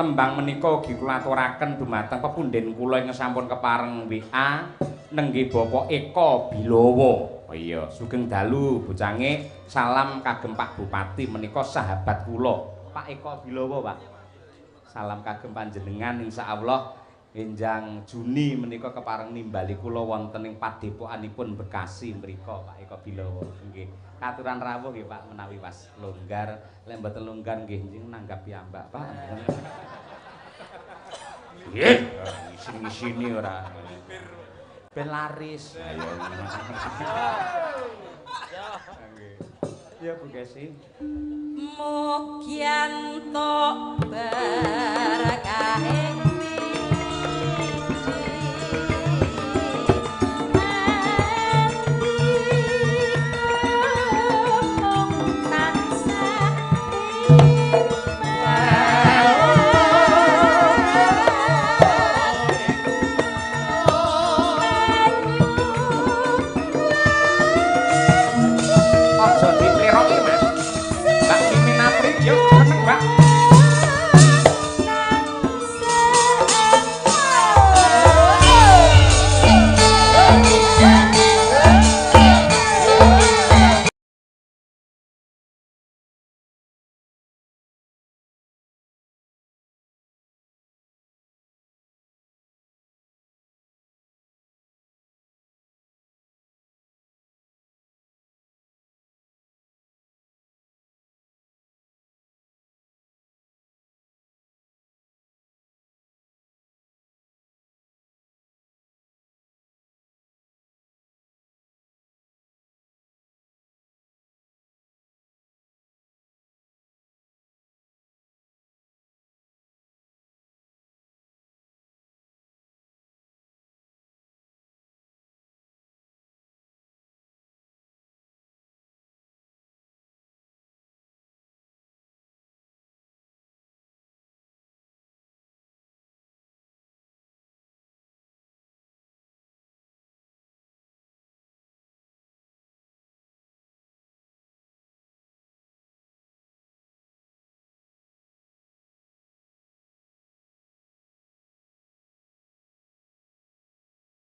Tembang menika ugi kula aturaken dumateng pepundhen kula ing sampun kepareng WA nenggih Bapak Eko Bilowo. Oh iya, sugeng dalu bocange. Salam kagem Pak Bupati menika sahabat kula. Pak Eko Bilowo, Pak. Salam kagem panjenengan insyaallah enjang Juni menika kepareng nimbali kula wonten ing padepokanipun Bekasi mriku Pak Eko Bilowo. Nggih. Katuran rawuh nggih Pak menawi was longgar, lek mboten longgar nggih nanggap piyambak, Pak. Nggih, isin-isini ora. Ben laris. Ayo. Ya Bu Kesi. Mugyanto berkahe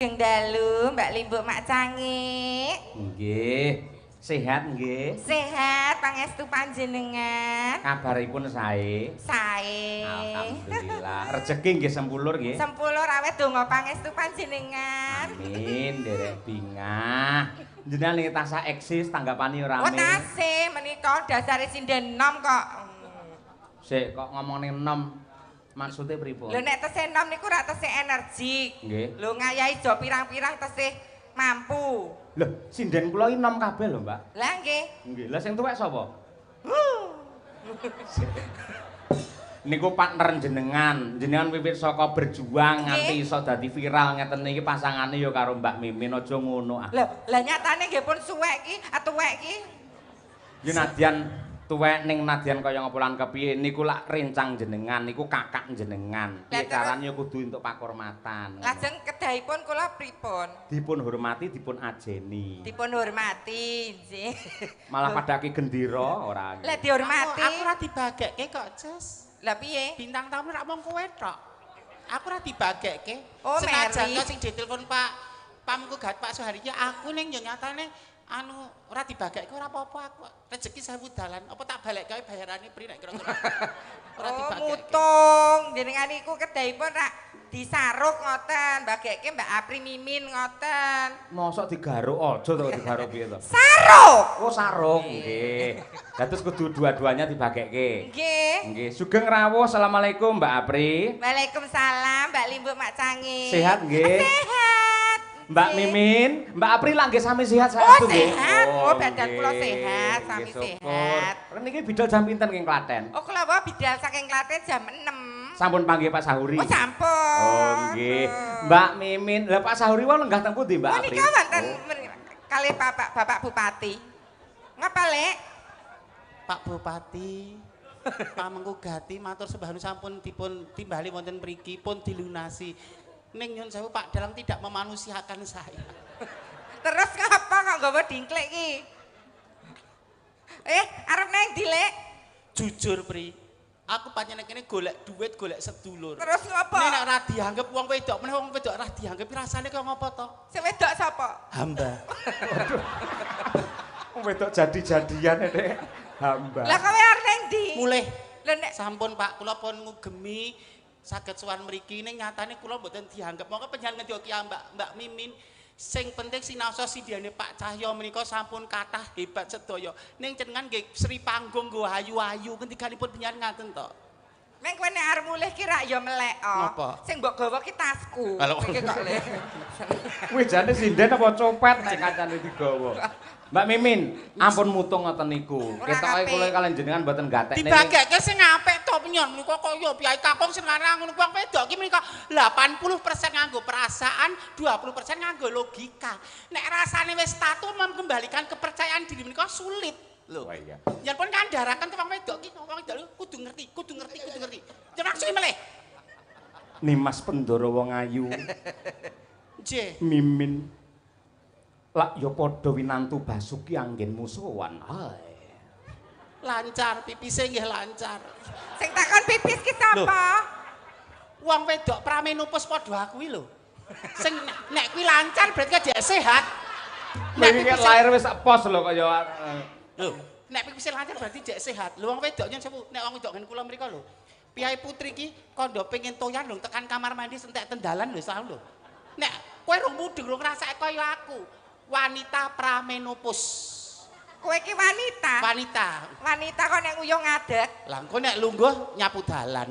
Sugeng dalu Mbak Limbuk Mak Cangik. Nggih. Sehat nggih? Sehat, pangestu panjenengan. Kabaripun sae? Sae. Alhamdulillah. Rezeki nggih sempulur nggih? Sempulur awet donga pangestu panjenengan. Amin, nderek bingah. Jenengan ning tasah eksis tanggapane ora rame. Oh, tasih menika dasare sinden enom kok. Sik kok ngomong ning enom. Maksudnya pripun? Lho nek tesih enom niku ora tesih energik. Nggih. Lho ngayahi do pirang-pirang tesih mampu. Lho, sinden kula iki enom kabeh lho, Mbak. Lah nggih. Nggih. Lah sing tuwek sapa? Niku partner jenengan. Jenengan wiwit saka berjuang nganti iso dadi viral ngeten iki pasangane ya karo Mbak Mimin aja ngono ah. Lho, lah nyatane nggih pun suwek iki, atuwek iki. Ya nadyan tuwek ning nadyan kaya ngapa lan kepiye niku lak rencang jenengan niku kakak jenengan. Piye carane kudu entuk pakurmatan. Lajeng kedahipun kula pripun? Dipun hormati, dipun ajeni. Dipun hormati, nggih. Malah padake gendera ora. Lah dihormati. Aku ora dibagekke kok, Ces. Lah piye? Bintang tamu rak mung kowe tok. Aku ora dibagekke. Oh, senajan Mary. sing ditelepon Pamku gat Pak Soehari aku ning yo nyatane anu ora dibagekke ora apa-apa aku. Rezeki 1000 dalan. Apa tak balekke bayarane pri nek kira-kira. Ora dibagekke. Mutung jenengan iku kedahipun rak disaruk ngoten, bagekke Mbak Apri Mimin ngoten. Mosok digaruk aja to digaruk piye to? Saruk. Oh sarung nggih. Dados kudu dua-duanya dibagekke. Nggih. Nggih, sugeng rawuh. Assalamualaikum Mbak Apri. Waalaikumsalam Mbak Limbu Mak Cangi. Sehat nggih? Sehat. Mbak Nggih. Mimin, Mbak Apri lagi sami sehat Oh, saestu nggih. sehat. Oh, badan nggih. kula sehat, sami Nggih, syukur. sehat. Niki bidal jam pinten king Klaten? Oh, kula wae bidal saking Klaten jam 6. Sampun panggih Pak Sahuri. Oh, sampun. Oh, nggih. Mbak Mimin, lah Pak Sahuri wae lenggah teng pundi Mbak Oh, Apri? nika wonten kalih Bapak Bupati. Ngapa, Lek? Pak Bupati Pamengku Gati matur sembah sampun dipun timbali wonten mriki pun dilunasi. Ning nyun sewu Pak Dalang tidak memanusiakan saya. Terus ngapa kok nggawa dingklek iki? Arep nang ndi, Lek? Jujur Pri, aku panjenengan kene golek duit, golek sedulur. Terus ngapa? Nek ora dianggep wong wedok, meneh wong wedok ora dianggep rasane kaya ngopo to? Sing wedok sapa? Hamba. Wong wedok jadi-jadian Nek. Hamba. Lah kowe arep nang ndi? Mulih Lah nek sampun Pak, kula pun ngugemi saged sowan mriki ning nyatane kula mboten dianggep. Monggo panjenengan ngendika ki Mbak Mimin sing penting sinaosa sidiane Pak Cahyo menika sampun kathah hebat sedaya. Ning jenengan nggih Sri Panggung nggo ayu-ayu kendikanipun panjenengan ngaten to. meng kowe nek arep mulih ki rak ya melek. Napa? Sing mbok gawa ki tasku. Kalau- Iki kok Lek. Kuwi jane sinden apa copet nek kancane digawa. Mbak Mimin, ampun mutung ngoten niku. Ora Ketoke apik. kula kalian jenengan mboten gatekne. Dibagekke sing apik to penyon menika kaya piyai kakung sing larang ngono wong wedok ki menika 80% nganggo perasaan, 20% nganggo logika. Nek rasane wis tatu mengembalikan kepercayaan diri menika sulit. Lho. Oh iya. Yen pun kandharaken ke wong wedok ki wong wedok kudu ngerti. Jeneng sing meleh. Nimas Pendoro wong ayu. Nggih. Mimin. Lak ya padha winantu Basuki anggenmu sowan. Hai. Lancar pipise nggih lancar. Sing takon pipis ki sapa? Wong wedok pramenopause padha aku lho. Sing nek kuwi lancar berarti dia sehat. Nek iki lahir wis pos lho kaya Lho, nek pipise lancar berarti dia sehat. Lho wong wedok nyen sewu, nek wong wedok ngen kula mriko lho. Piyai putri ki kondo pengen toyan lho tekan kamar mandi sentek tendalan lho sae lho. Nek kowe rung mudeng rung ngrasake kaya aku. Wanita pramenopause. Kowe ki wanita. Wanita kok nek uyuh ngadeg. Lah engko nek lungguh nyapu dalan.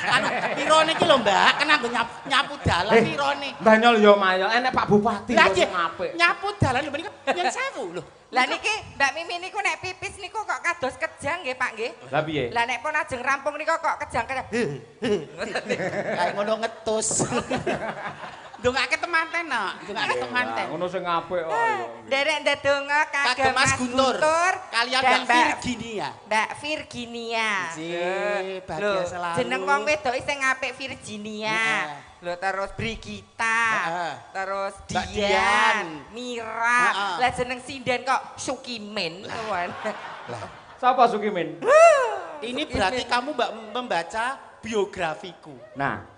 Anu pirone iki lho Mbak, kena nggo nyapu dalan pirone. Mbah Nyol ya mayol enek Pak Bupati Lah kok sing apik. nyapu dalan lho menika yen sewu lho. Lah niki Mbak Mimin niku nek pipis niku kok kados kejang nggih Pak nggih. Lah piye? Lah nek pun ajeng rampung niku kok kejang-kejang. Kayak ngono ngetus. Ndongake temanten no, ndongake temanten. Ngono sing apik kok ya. Derek ndedonga kagem Mas Guntur kalian dan Mbak Virginia. Mbak Virginia. Nggih, bahagia Lho, selalu. jeneng wong wedok sing apik Virginia. Heeh. Lho terus Brigita. Heeh. Terus Mbak Dian, Dian. Mira. Heeh. Lah jeneng sinden kok Sukimin. Sapa Sukimin? Ini berarti kamu Mbak membaca biografiku. Nah,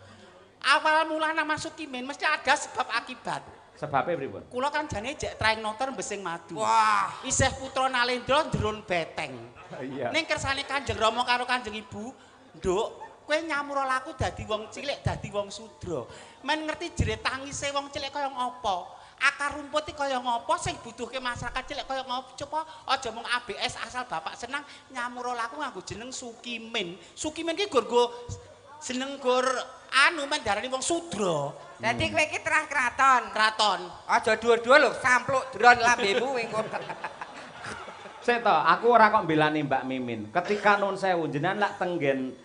Awal mula nama Sukimin mesti ada sebab akibat. sebabnya pripun? Kula kan jane jek traing notor besing madu. Wah. Isih putra Nalendra ndrun beteng. Iya. Ning kersane Kanjeng Rama karo Kanjeng Ibu, Nduk, kowe nyamura laku dadi wong cilik, dadi wong sudra. Men ngerti jerit tangise wong cilik kaya ngopo? Akar rumput iki kaya ngopo sing butuhke masyarakat cilik kaya ngopo? Coba aja mung ABS asal bapak senang nyamura laku nganggo jeneng Sukimin. Sukimin ki gur jeneng gur anu men darani wong sudra. Dadi kowe iki terah kraton. Kraton. Aja dua-dua lho, sampluk dron lambemu engko. Sik to, aku ora kok mbelani Mbak Mimin. Ketika nun sewu jenengan lak tenggen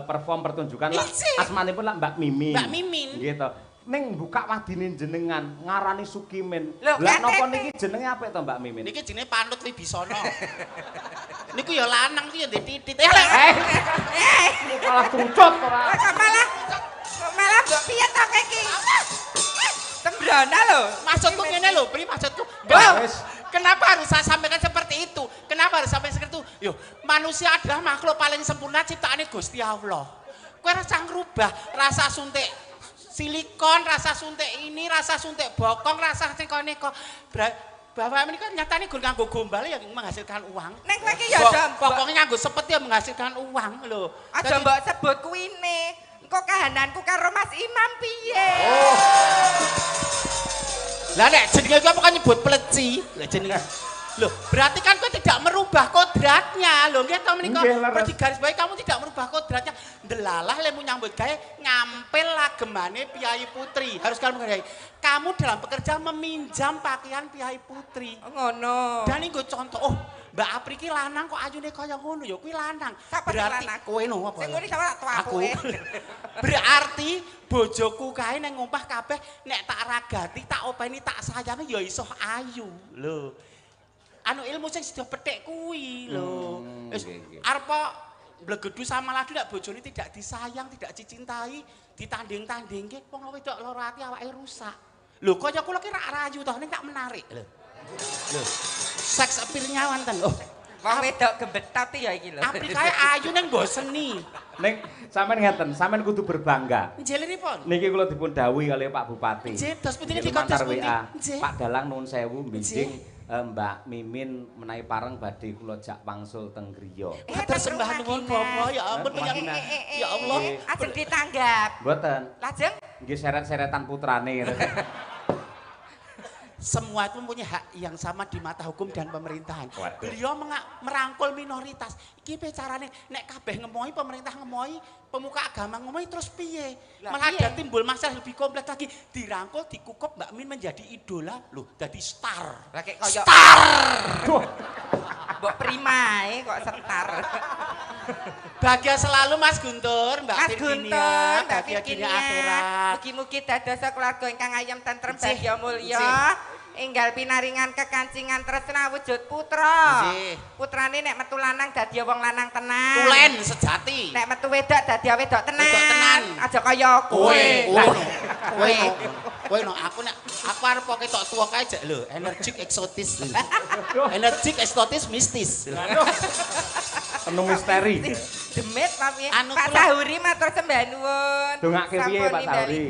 perform pertunjukan lak Isi. asmanipun lak Mbak Mimin. Mbak Mimin. Gitu. Ning buka wadine jenengan ngarani Sukimin. Lho, Lah kan napa tete. niki jenenge apik to Mbak Mimin? Niki jenenge Panut Wibisana. Niku ya lanang ki ya ndek titit. Malah trucut ora. Kok malah mbok piye to kowe iki? Sembrana lho. Maksudku ngene lho, Pri, maksudku. Bah, wis. Kenapa harus saya sampaikan seperti itu? Kenapa harus sampai seperti itu? Yo, manusia adalah makhluk paling sempurna ciptaane Gusti Allah. kowe rasa ngrubah rasa suntik silikon, rasa suntik ini, rasa suntik bokong, rasa sing kene kok bahwa ini kan nyatanya gue nganggo gombal yang menghasilkan uang. Neng kowe iki ya aja pokoknya nganggo sepet ya menghasilkan uang lho. Aja mbok sebut kuwine. Engko kahananku karo Mas Imam piye? Oh. Lah nek jenenge kowe apa nyebut pleci? Lah jenenge. Loh, berarti kan kau tidak merubah kodratnya. Loh, nggih to menika pergi garis bawahi kamu tidak merubah kodratnya. Delalah lemu nyambut gawe ngampil lagemane Piai Putri. Harus kamu ngerti. Kamu dalam pekerjaan meminjam pakaian Piai Putri. Oh, ngono. Dan ini gue contoh, oh Mbak Apri ki lanang kok ayune kaya ngono ya kuwi lanang. Berarti kowe no apa? Sing ngene sama aku. Berarti bojoku kae nang omah kabeh nek tak ragati, tak openi, tak sayangi ya iso ayu. Lho. Anu ilmu sing sudah petik kuwi lho. Wis arep blegedu sama ladu nek bojone tidak disayang, tidak dicintai, ditanding-tandingke wong wedok lara ati awake rusak. Lho kaya kula ki rak rayu to ning tak menarik lho. Lho. Seks appeal-nya wonten. Oh, wong wedok gembetot ya iki lho. Apri kae ayu ning mboseni. Ning sampean ngeten, sampean kudu berbangga. Njelenipun. Niki kula dipun dawuhi kalih Pak Bupati. Nggih, dos putune dikonthes pundi? Pak Dalang nuwun sewu mbinjing Mbak Mimin menawi pareng badhe kula jak wangsul teng griya. Matur sembah nuwun Bapak, ya ampun ya Allah. Ajeng ditanggap. Mboten. Lajeng Nggih seret-seretan putrane. Semua itu mempunyai hak yang sama di mata hukum dan pemerintahan. Beliau merangkul minoritas. Iki piye carane nek kabeh ngemohi pemerintah ngemohi, pemuka agama ngemohi terus piye? Malah ada timbul masalah lebih kompleks lagi. Dirangkul, dikukup Mbak Min menjadi idola. Loh, jadi star. Lah kaya Star. Mbok primae kok setar. Bahagia selalu Mas Guntur, Mbak Mas Guntur, Mbak bahagia dunia Virginia. akhirat. Mugi-mugi dados keluarga ingkang ayem tentrem bahagia mulya. Enggal pinaringan kekancingan tresna wujud putra. Putrane nek metu lanang dadi wong lanang tenan. Tulen sejati. Nek metu wedok dadi wedok tenan. Wedok tenan. Aja kaya kowe. Kowe no aku arep ketok tuwa kae jek lho, energik eksotis. Energik eksotis mistis. Penuh misteri. Demit tapi Anu Pak Sahuri matur sembah nuwun. Dongake piye Pak Sahuri?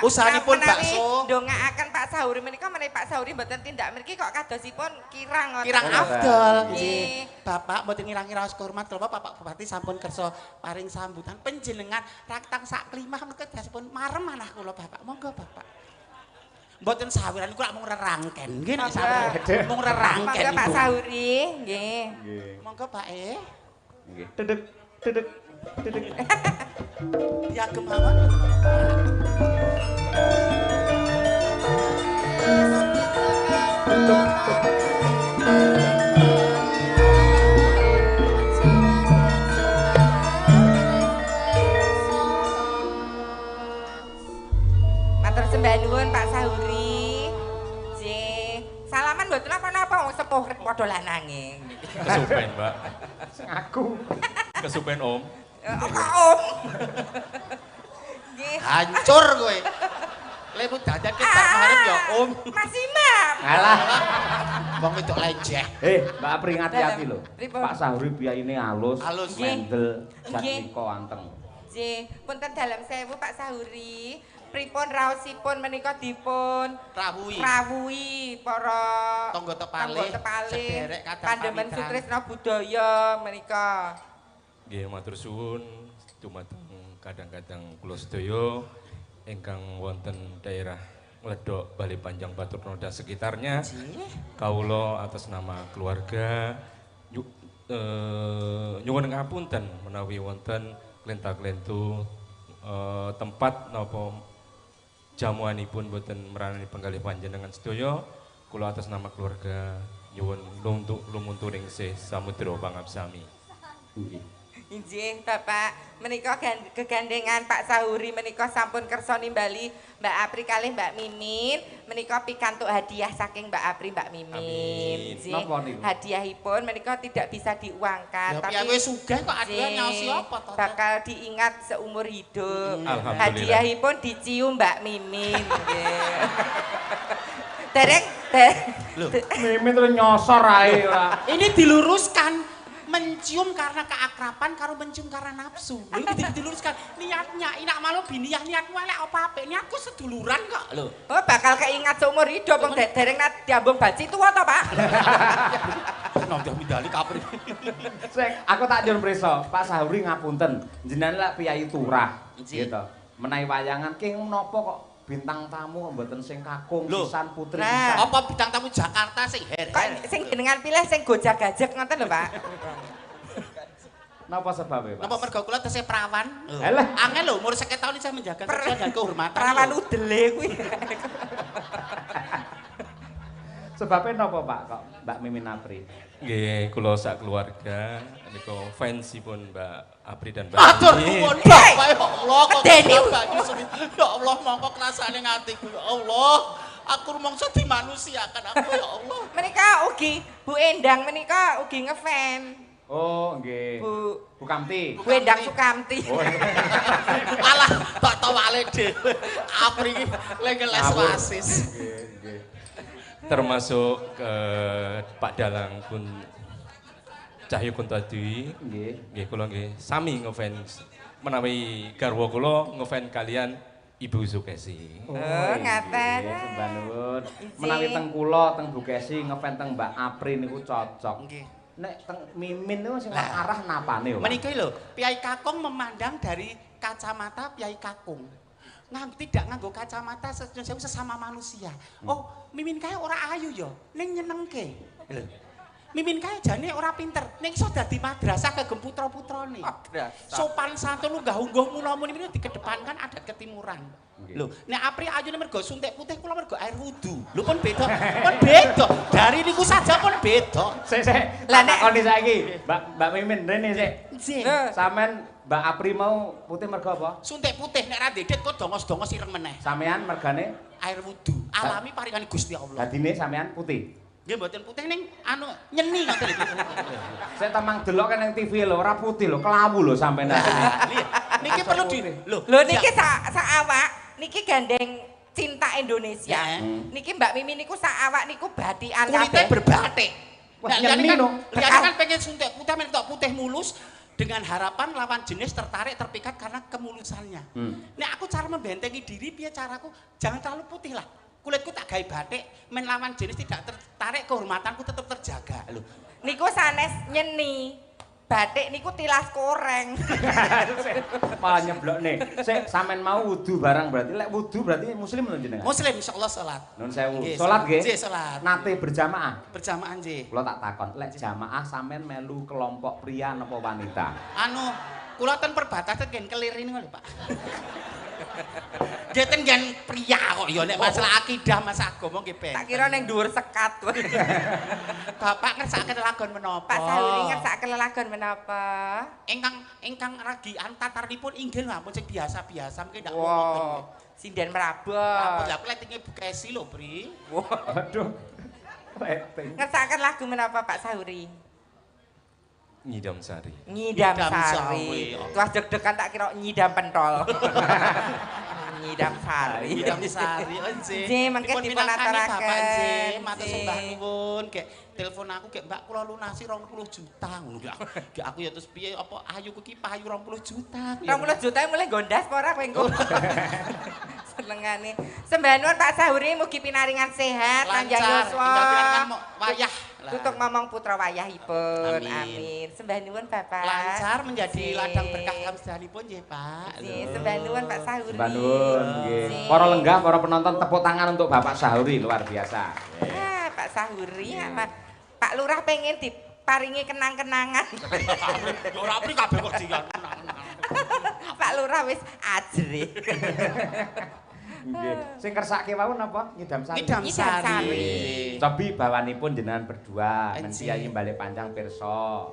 Usahanipun bakso. Ndongaaken Pak Sahuri menika menawi Pak Sahuri mboten tindak mriki kok kadosipun kirang ngoten. Kirang afdol. Nggih. Bapak mboten ngirangi raos hormat lho Bapak Bupati sampun kersa paring sambutan panjenengan raktang sak klimah kedasipun marem manah kula Bapak. Monggo Bapak. Mboten sawiran kula mung rerangken. Nggih nek sawiran mung rerangken. Monggo Pak Sahuri, nggih. Monggo Pak Nggih. Dedek dedek. Ya kemawon. Matur sembah nuwun Pak Sahuri. Nggih. Salaman mboten apa-apa wong sepuh padha lanange. Kesupen, Mbak. Sing aku. Kesupen, Om. Om. Nggih. Hancur kowe. Lemu dadak ki bar maharep ya Om. Mas Imam. Alah. Wong wedok leceh. Mbak Apri hati-hati lho. Pripun? Pak Sahuri biayine alus, Alus. mendel, Nggih. jatnika anteng. Nggih, punten dalem sewu Pak Sahuri. Pripun raosipun menika dipun rawuhi para tangga tepalih sederek kadang Pandemen pamitan. Sutrisna Budaya menika. Nggih, matur suwun dumateng kadang-kadang kula sedaya ingkang wonten daerah Ngledok, Bali Panjang, Batur Noda sekitarnya. Kawula atas nama keluarga nyuwun ngapunten menawi wonten klenta-klentu tempat napa jamuanipun boten meranani penggalih panjenengan sedaya. Kula atas nama keluarga nyuwun lumunturing sih samudra pangabsami. Nggih. Injih Bapak, menika kegandengan Pak Sahuri menika sampun kersa nimbali Mbak Apri kalih Mbak Mimin, menika pikantuk hadiah saking Mbak Apri Mbak Mimin. Amin. Napa niku? Hadiahipun menika tidak bisa diuangkan, Ya tapi piye wis sugih kok aduan nyaosi apa to? bakal diingat seumur hidup. Alhamdulillah. Hadiahipun dicium Mbak Mimin. Nggih. Dereng Loh, Mimin terus nyosor ae ora. ini diluruskan mencium karena keakraban karo mencium karena nafsu. Lho iki diluruskan. Niatnya inak malu biniah niatmu elek apa apik? Niatku seduluran kok lho. Oh, bakal keingat seumur hidup wong dereng diambung baci tuwa to, Pak? Nonton midali kapri. Sik, aku tak nyuwun prisa, Pak Sahuri ngapunten. Jenengan lak piyai turah. Nggih. Gitu. Menawi wayangan ki menapa kok bintang tamu mboten sing kakung Loh. pisan putri Nah. pisan. Apa bintang tamu Jakarta sing her. Kok sing jenengan pilih sing gojag-gajeg ngoten lho, Pak. Napa sebabe, Pak? Napa mergo kula tesih perawan? Alah. Angel lho, umur 50 tahun saya menjaga kerja dan kehormatan. Perawan lho. udele kuwi. Sebabnya napa, Pak, kok Mbak Mimin Apri? Nggih, kula sak keluarga niku fansipun Mbak Apri dan Mbak Atur Mimin. nuwun Bapak ya Allah kok Medeni. Bapak Yusuf. Ya Allah mongko kelasane ngatiku ya Allah. Aku rumangsa dimanusiakan aku ya Allah. Menika ugi Bu Endang menika ugi ngefan. Oh, nggih. Bu Bu Kamti. Bu Endang Sukamti. Oh, Alah tak tawale dhewe. Apri iki lek les Ngawur. wasis. nggih, nggih. Termasuk ke Pak Dalang pun Cahyo Kuntadi. Nggih. Nggih kula nggih sami ngefans menawi garwa kula ngefans kalian Ibu Sukesi. Oh, ngaten. nggih, sembah nuwun. Izin. Menawi teng kula teng Bu Kesi ngefans teng Mbak Apri niku cocok. Nggih. Nek teng Mimin niku sing Lah. arah napane, Pak? Menika lho, Piai Kakung memandang dari kacamata Piai Kakung. Tidak nganggo kacamata sesama manusia. Oh, Mimin kae ora ayu ya, ning nyenengke. Lho. Mimin kae jane ora pinter, ning iso dadi madrasah kagem putra-putrane. Sopan santun unggah-ungguh mula-muli niku dikedepankan adat ketimuran. Nggih. Lho, nek Apri ayune mergo suntik putih kula mergo air wudu. Lho pun beda. Pun beda. Dari niku saja pun beda. Sik, Lah, lah nek- nek takoni saiki, Mbak Mimin rene sik. Nggih. Sampean Mbak Apri mau putih mergo apa? Suntik putih nek ra dedet kok dongos-dongos ireng meneh. Sampean mergane Air wudu alami paringane Gusti Allah. dadine sampean putih. Nggih mboten putih ning anu nyeni ngoten lho. Saya tamang delok kan yang TV lho, ora putih lho, kelawu lho sampean. Niki perlu di lho. Lho niki sak awak niki gandeng cinta Indonesia. Ya. Niki Mbak Mimi niku sak awak niku batikan Kulitnya kabeh. berbatik. Wah, Nah, nyeni kan, no. liyane kan pengen suntik putih men tok putih mulus dengan harapan lawan jenis tertarik terpikat karena kemulusannya. Nek aku cara membentengi diri piye caraku? Jangan terlalu putih lah. Kulitku tak gawe batik, men lawan jenis tidak tertarik kehormatanku tetap terjaga. Lho. Niku sanes nyeni. Batik niku tilas koreng. Malah nyeblok nih. Sik sampean mau wudu barang berarti lek wudu berarti muslim lho jenengan. Muslim insyaallah salat. Nun sewu. Nggih, Salat nggih. Nggih, salat. Nate berjamaah. Berjamaah nggih. Kula tak takon, lek jamaah sampean melu kelompok pria napa wanita? Anu, kula ten perbatasan gen kelirin ngono lho, Pak. Nggih ten gen pria kok ya nek masalah akidah masalah agama nggih ben. Tak kira ning dhuwur sekat. Bapak ngersakaken lagon menapa? Pak Sahuri ngersakaken lelagon menapa? Ingkang ragian tataripun inggil ngampun sing biasa-biasa mungkin ndak Wow, sinden Apa merabot. lah kletinge Bu Kesi lho, Bri. Aduh. Rating. Ngersakaken lagu menapa Pak Sahuri? Nyidam Sari. Nyidam Nyidam sari. Sari. Tuas deg-degan tak kira nyidam pentol. Nyidam sari. Idam Sari nggih. Nggih, mengke Dipun dipun pinasani, aturaken. Bapak nggih, matur Nggih. sembah nuwun. Gek telepon aku gek Mbak kula lunasi 20 juta ngono gek aku ya terus piye apa ayuku ki payu 20 juta. 20 juta mulai gondas apa ora kowe engko? Senengane. Sembah nuwun Pak Sahuri mugi pinaringan sehat panjang Lancar, yuswa. tinggal pirangan mau wayah. Lah. Tutuk ngomong putra wayahipun. Amin. Amin. Sembah nuwun Bapak. Lancar menjadi Sik. ladang berkah kamsedanipun nggih, Pak. Sik, sembah nuwun Pak Sahuri. Mbak Nun, nggih. Sik. Para lenggah, para penonton tepuk tangan untuk Bapak Sahuri luar biasa. Ah, Pak Sahuri apa? Pak Lurah pengen diparingi kenang-kenangan. Ora apri kabeh kok dian. Pak Lurah wis ajre. Nggih. Sing kersake wau napa? Nyidam sari. Ngidam Ngidam Sari. Sari. Cobi bawanipun jenengan berdua, men Anjing. Kiai Balik Panjang pirsa.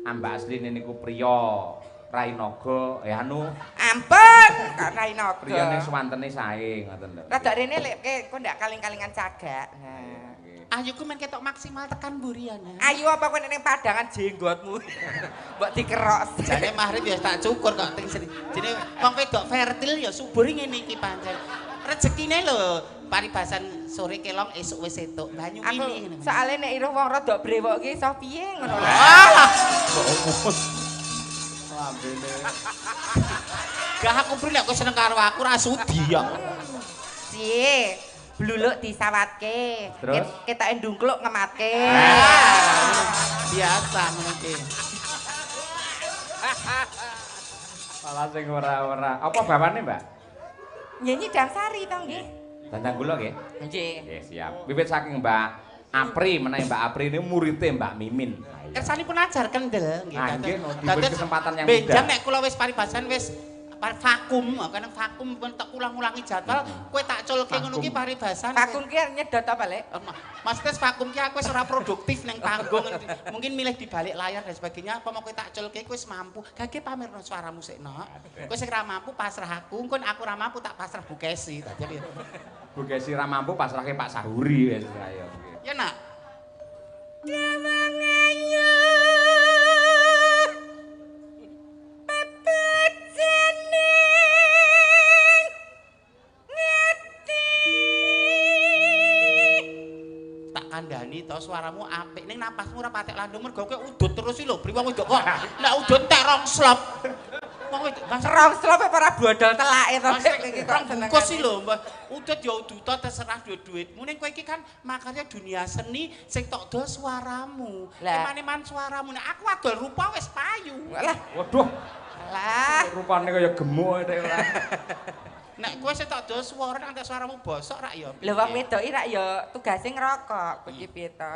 Ambak asline niku priya Rainaga, anu Ampun, Kak Rainaga. priya ning suwantene sae ngoten lho. Rada rene lek kok ndak kaling-kalingan cagak. Nah. Nggih. Ayuku men ketok maksimal tekan buriane. Ayu apa kowe ning padangan jenggotmu? Mbok dikerok. Jane mahrib ya tak cukur kok teng sini. Jene wong wedok fertil ya subur ngene iki pancen. rezekine lho, paribasan sore kelong esuk wis entuk banyu Aku mili ngene. soalnya nek iruh wong rada brewok ki iso piye ngono lho. Gak aku beli aku seneng karo aku ra sudi ya. Si, bluluk disawatke. Terus? Ketoke ndungkluk ngematke. Biasa ngono iki. Malah sing ora-ora. Apa bawane, Mbak? Nyanyi Dangsari to nggih. Dandang kula nggih. Nggih. Nggih, siap. Wiwit saking Mbak Apri menawi Mbak Apri ini muridé Mbak Mimin. Kersanipun ajar kendel nggih. Ah, nggih, no, diberi Dados kesempatan yang benjang mudah. nek kula wis paribasan wis vakum, kadang vakum ben tak ulang-ulangi jadwal, kowe tak culke ngono ki paribasan. Vakum ki nyedot apa, Lek? Maksudnya vakum ki aku wis ora produktif ning panggung. Mungkin milih di balik layar dan sebagainya. Apa mau kowe tak culke kowe wis mampu. Gage pamerno suaramu sik, Nok. Kowe sing ra mampu pasrah aku, engko aku ra mampu tak pasrah Bu Kesi. Dadi Bu Kesi ra mampu pasrahke Pak Sahuri wis ayo. ya nak. Tak kandhani to suaramu apik ning napasmu ora patek landung mergo kowe udut terus iki lho pri wong wedok kok nek udut tek rong slop. Wong wedok Mas Serong slope para bodol telake to. Mas iki kok bungkus iki lho Mbah. Udut ya uduta terserah duit-duitmu ning kowe iki kan makarya dunia seni sing tok do suaramu. Lah. Emane-man suaramu nek aku adol rupa wis payu. Lah, Waduh, lah. rupane kaya gemuk nek ora. Nek kowe sing tok do suara nek suaramu bosok rak ya. Lho wong wedok iki rak ya tugase ngerokok. Kuwi piye to?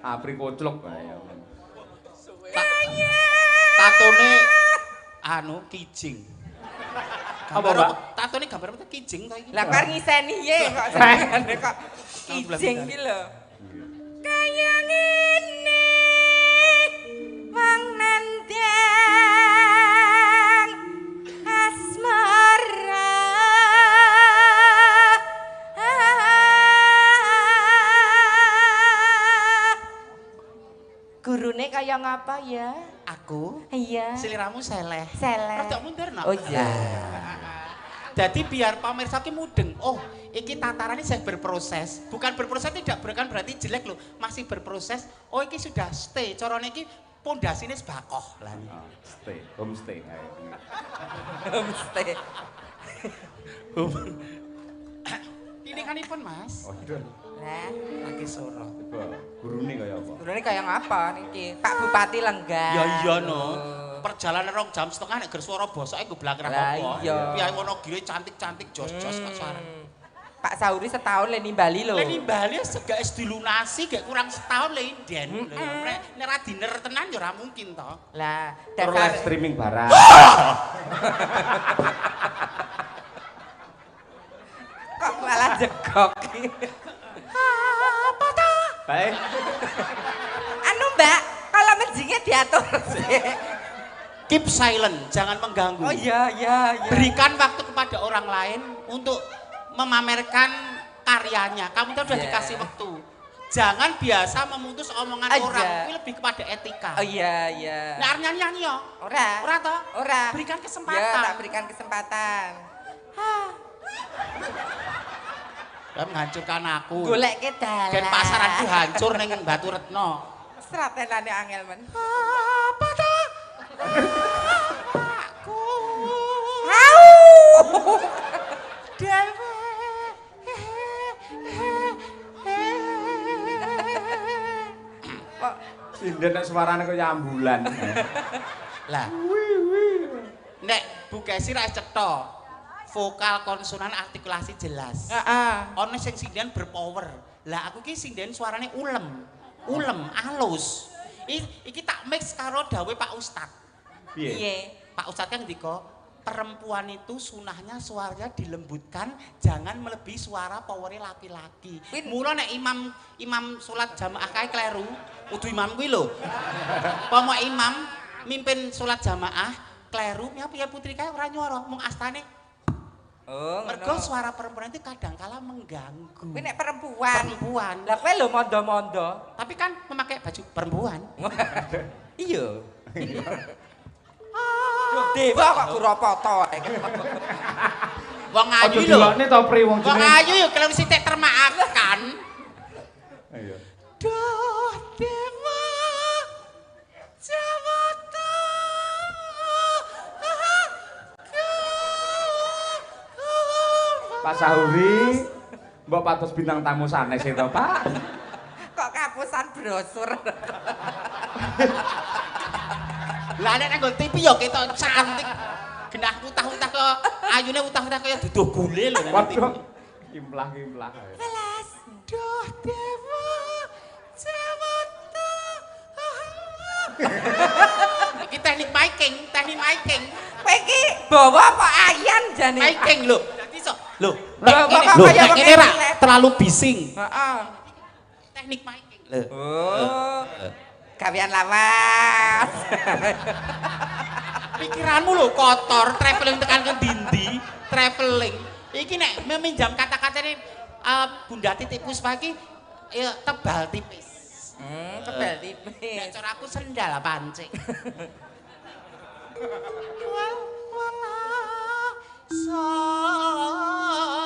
Apri kocluk ayo. Tatone anu kijing. Apa, Mbak? Tatone gambar apa kijing to iki? Lah kok ngiseni ye kok senengane kok kijing iki lho. Kaya ngene wong nandang asmara gurune kaya ngapa ya? Aku Iya. seliramu seleh. Seleh. Rada mundur no. Oh iya. Jadi biar pemirsa ki mudeng. Oh, iki tatarannya saya berproses. Bukan berproses tidak bukan berarti jelek loh. Masih berproses. Oh, iki sudah stay. Corone iki pondasine sebakoh lah. Stay, homestay ayo. Homestay. Ini kanipun Mas. Waduh, Lah, Lagi soro. coba gurune kaya apa? gurune kaya ngapa niki? Pak Bupati Lenggang. Ya iya no. Perjalanan 2 jam setengah nek ger swara bosoke nggo blangker Lah, apa. iya. Piye Wonogiri cantik-cantik jos-jos kok suara. Pak Sauri setahun le nimbali lho. Leni Bali gak es dilunasi gak kurang setahun le inden. Nek ra diner tenan ya ora mungkin to. Lah, Terus live streaming barang. kok malah jegok. Apa to? Baik. Anu Mbak, kalau menjingnya diatur sih. Keep silent, jangan mengganggu. Oh iya, iya, iya. Berikan waktu kepada orang lain untuk memamerkan karyanya. Kamu tuh udah Iya. dikasih waktu. Jangan biasa memutus omongan Iya. orang. Ini lebih kepada etika. Oh iya, iya. Nah, nyanyi yo. Ora. Ora toh? Ora. Berikan kesempatan. Ya, tak berikan kesempatan. Dan menghancurkan aku. Golek ke dalan. Dan pasaranku hancur ning Batu Retno. Stratenane angel men. Apa toh? Aku. Au! Dewe. Kok Sinden nek suarane kaya ambulan. Lah. Nek Bu Kesi ra cetha. Vokal konsonan artikulasi jelas. heeh. Ono sing sinden berpower. Lah aku ki sinden suarane ulem. Ulem, alus. Iki tak mix karo dawe Pak Ustad. Piye? Piye? Pak Ustad kan ndika, perempuan itu sunahnya suaranya dilembutkan, jangan melebihi suara powere laki-laki. Mula nek imam salat jamaah kae kleru, kudu imam kuwi lho. Pomo imam mimpin salat jamaah kleru, piye putri kae ora nyuara, mung astane. Oh, Mergo ngono. suara perempuan itu kadangkala mengganggu. Kuwi nek perempuan. Perempuan. Lah kowe lho mondo-mondo. Tapi kan memakai baju perempuan. Iya. Dewa kok Gurapada ae. Wong ayu Aja lho. dilokne to pri wong Wong jenenge. ayu yo kelem sithik termakan. Ayo. Duh dewa Jawata. Pak Sahuri, mbok patos bintang tamu sanes itu, Pak. Kok kapusan brosur. Lah nek nang TV yo ketok cantik. Genah utah-utah kok ayune utah-utah kaya duduh gule lho nang TV. Waduh. Kimplah-kimplah. Welas. Duh dewa Jawata. Iki teknik miking, teknik miking. Kowe iki bawa apa ayan jane? Miking lho. Dadi iso. Lho, Bawa nek kaya lho, nek wong kene ra elek. terlalu bising. Heeh. Teknik miking. Lho. Oh. Gawean lawas. Pikiranmu lho kotor, traveling tekan ke dindi, traveling. Iki nek meminjam kata-katane Bunda Titik Puspa iki ya tebal tipis. Tebal Nek tipis. cara aku sendal pancing.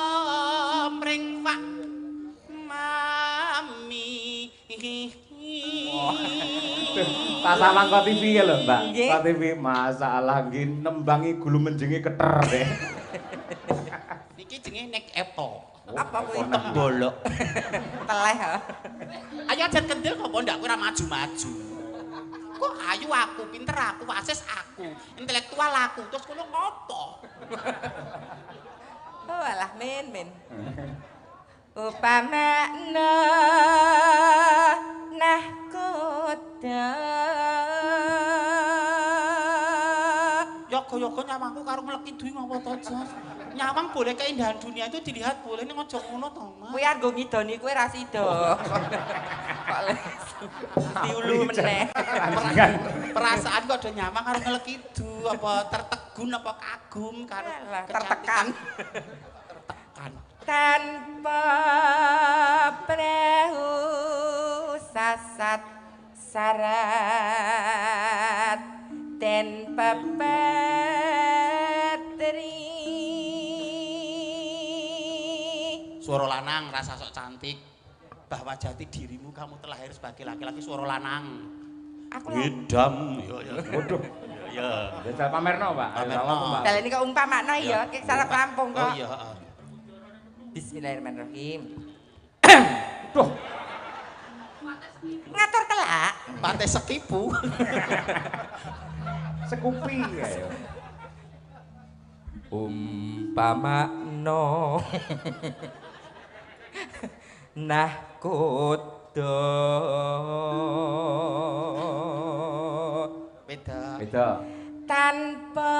Somring Pak Mami. Tak samang kok TV ya lho, Mbak. Nggih. Kok TV masalah nggih nembangi gulu menjengi keter deh. Niki jenenge nek epo. Apa kuwi? Tembolok. Teleh ha. Ayo ajan kendel kok ndak kowe ora maju-maju. Kok ayu aku, pinter aku, asis aku, intelektual aku, terus kono ngopo? Oh alah men. Upamana nahkoda. Yoga-yoga nyawangku karo ngleki duwi ngopo to, Jas? Nyawang boleh keindahan dunia itu dilihat boleh ning aja ngono to, Mas. Kuwi arep ngidoni kowe ra sida. Kok les. Diulu meneh. Perasaan kok do nyawang karo ngleki du apa tertegun apa kagum karo Alah, kecantikan. tertekan. Tertekan. Tanpa perahu sasat sarat dan papatri. Suara lanang rasa sok cantik. Bahwa jati dirimu kamu telah lahir sebagai laki-laki suara lanang. Aku lho. Ngidam. Waduh. Ya. Jajal pamerno, Pak. Ayo, Pamerno. apa, Mbak? Dalan iki kok umpamakno ya, ki sarep Lampung Oh kok. iya, Bismillahirrahmanirrahim. Duh, Ngatur telak. Pantai Sekipu. sekupi ayo. Umpamakno nahkoda Beda. Beda. tanpa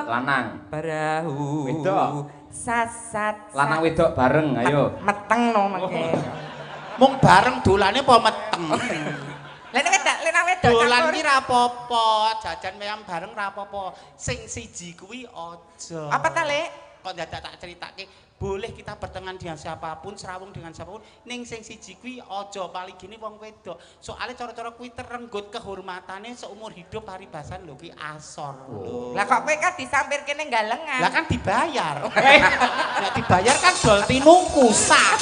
Lanang. perahu Wedok. sasat Lanang wedok bareng, ayo. meteng no mengke. Mung bareng dolane apa meteng? Lah nek lenang wedok Dolan campur. ki ra apa-apa, jajan meyam bareng ra apa-apa. Sing siji kuwi aja. Apa ta, Lek? Kok dadak tak critake, boleh kita berteman dengan siapapun, serawung dengan siapapun, ning sing siji kuwi aja paligine wong wedok. Soale cara-cara kuwi terenggut kehormatane seumur hidup paribasan lho kuwi asor lho. Lah kok kowe kan disampirke ning galengan. Lah kan dibayar. Nek dibayar kan dol tinuku sah.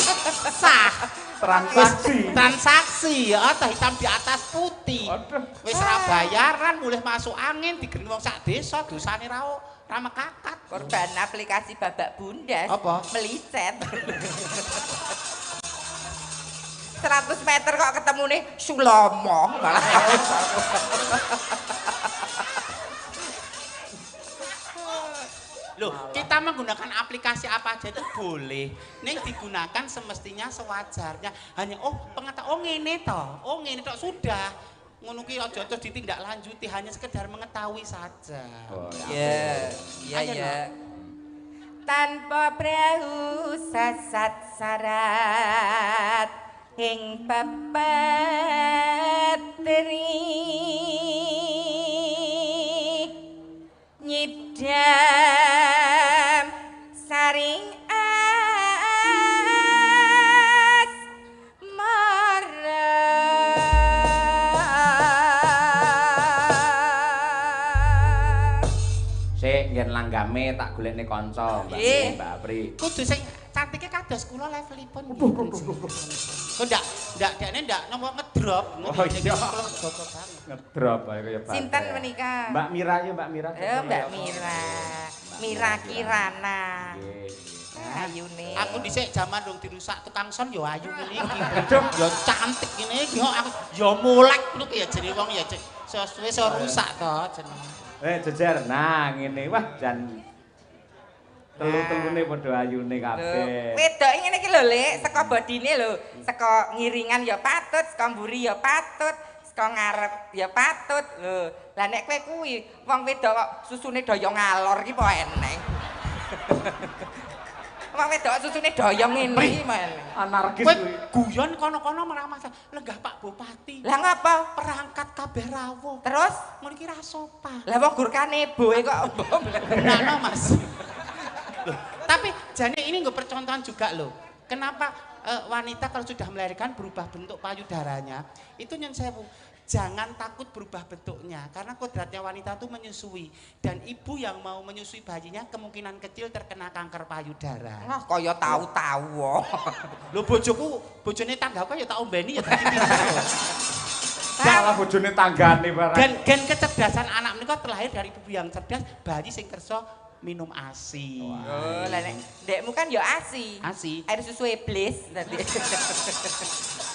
Sah. Transaksi. Transaksi ya teh hitam di atas putih. Aduh. Wis ra bayaran mulih masuk angin digering wong sak desa dosane ra mekakat. Korban aplikasi babak bundas. Apa? Melicet. 100 meter kok ketemu nih Sulomo malah. Loh, kita menggunakan aplikasi apa aja itu boleh. Ning digunakan semestinya sewajarnya. Hanya pengetahuan ngene to. Oh ngene tok sudah. Ngono ki aja terus ditindaklanjuti, hanya sekedar mengetahui saja. Oh, Ya, iya Ayo, ya. Tanpa perahu sasat sarat ing papatri nyidam saring asmara. Sik yen langgame tak golekne kanca Mbak Nggih. Mbak Apri. Kudu sing cantike kados kula levelipun. Kok ndak dekne ndak nopo ngedrop. Oh iya. Kula jogo banget. Ngedrop ae kaya baterai. Sinten menika? Mbak Mira ya Mbak Mira. Mbak Mira. Mira Kirana. Nggih. Ayune. Aku dhisik jaman dong dirusak tukang son yo ayu ngene iki. Yo cantik ngene iki aku yo molek ngono ya jenenge wong ya sesuwe so rusak to jenenge. Jejer. Nah, ngene. Wah, jan telu-telune padha ayune kabeh. Wedok ngene iki lho, Lek, saka bodine lho, saka ngiringan ya patut, saka mburi ya patut, saka ngarep ya patut. Lho, lah nek kowe kuwi wong wedok kok susune daya ngalor iki apa eneng. Wong wedok susune doyong ngene iki men. Anarkis Kowe kuwi. guyon kono-kono marang Mas lenggah Pak Bupati. Lah ngapa? Perangkat kabeh rawuh. Terus Ngono iki ra sopan. lah wong gur kanebo kok Benakno Mas. Loh, tapi jane ini nggak percontohan juga loh. Kenapa wanita kalau sudah melahirkan berubah bentuk payudaranya? Itu yang saya jangan takut berubah bentuknya karena kodratnya wanita itu menyusui dan ibu yang mau menyusui bayinya kemungkinan kecil terkena kanker payudara. Nah, kaya tahu-tahu. Lho bojone tanggaku ya tak ombeni ya tadi. Salah bojone tanggane barang. Dan gen kecerdasan anak menika terlahir dari ibu yang cerdas, bayi sing kersa minum ASI. Oh, lah nek ndekmu kan ya ASI. ASI. Air susu iblis tadi.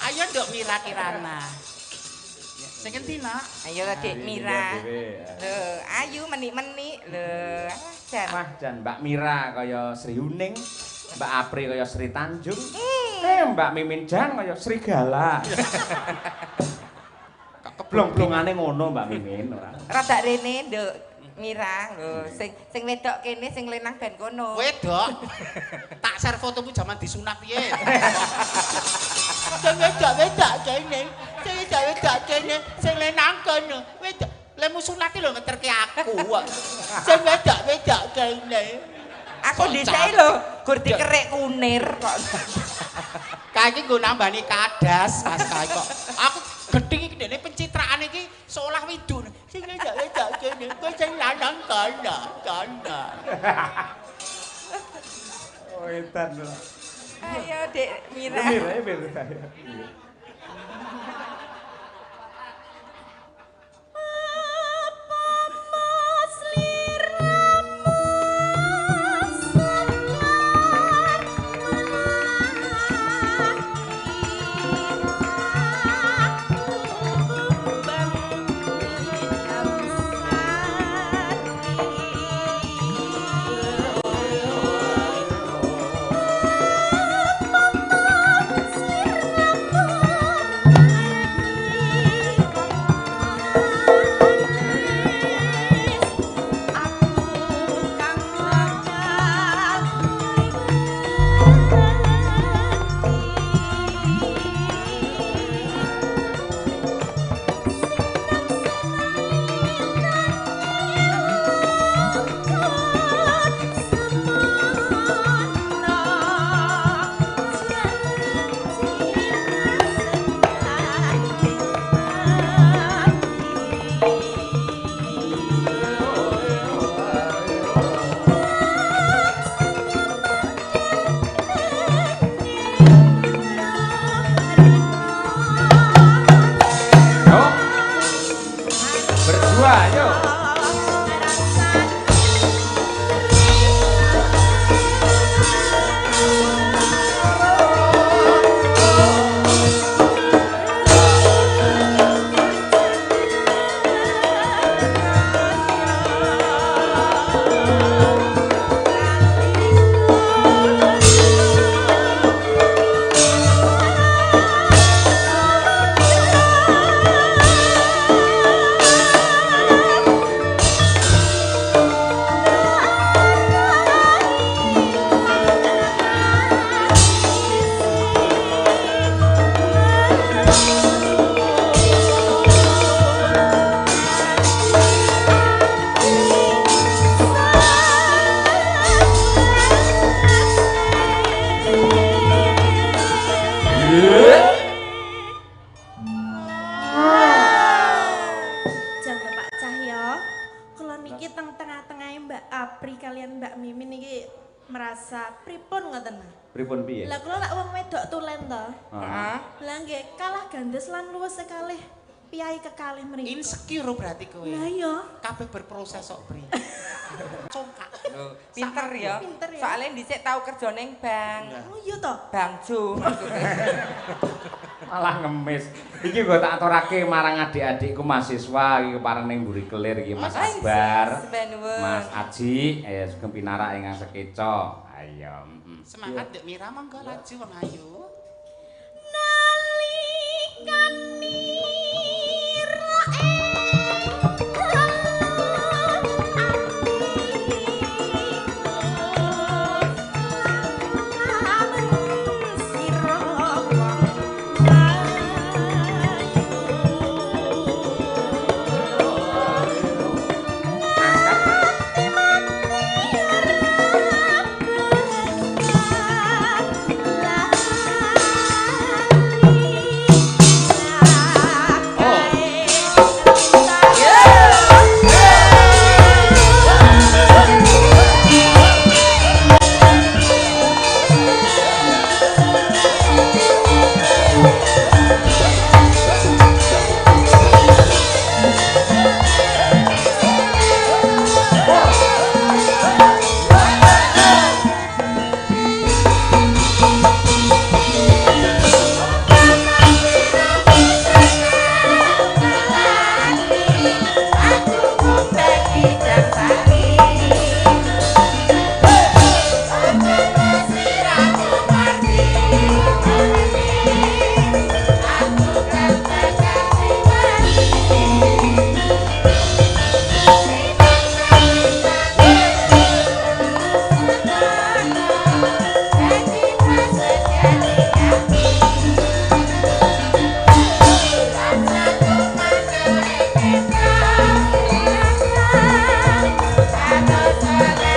Ayo Nduk Mira Kirana. Sing endi nak? Ayo lah Dek Mira. Dhewe. Lho, ayu menik-menik. Lho, jan. Wah, jan Mbak Mira kaya Sri Uning, Mbak Apri kaya Sri Tanjung. Mbak Mimin Jang kaya Sri Gala. Keblong-blongane ngono Mbak Mimin ora. Rada rene Nduk Mira. Lho, sing wedok kene sing lenang ben kono. Wedok. Tak share fotomu zaman disunat piye. Sing wedok kene. Sing wedok kene sing lenang kono. Wedok. Lemu sunat lho ngeterke aku. Sing wedok kene. Aku dhisik lho, gur dikerek kunir kok. Kae iki nggo nambani kadas Mas kae kok. Aku gedhing iki dene pencitraan iki seolah widun. Sing wedok kene, kowe sing lanang kono. Oh, edan lho. Ayo Dek Mira. Mira ya Mira. Mbak Apri kalian Mbak Mimin iki merasa pripun ngoten? Pripun piye? Lah kula lak wong wedok tulen to. Heeh. Lah nggih kalah gandes lan luwes sekali piyai kekalih mriku. Insecure berarti kowe. Lah iya. Kabeh berproses kok, Bri. Congkak. Pinter ya. Pinter ya. Soalnya dhisik tau kerja ning bank. Oh iya to. Bangjo maksudnya. Malah ngemis. Iki gue tak aturake marang adik-adikku mahasiswa iki kepareng ning mburi kelir iki Mas Akbar. Mas Aji, sugeng pinarak ingkang sekeca. Ayo. Semangat Dek Mira monggo laju wong ayu.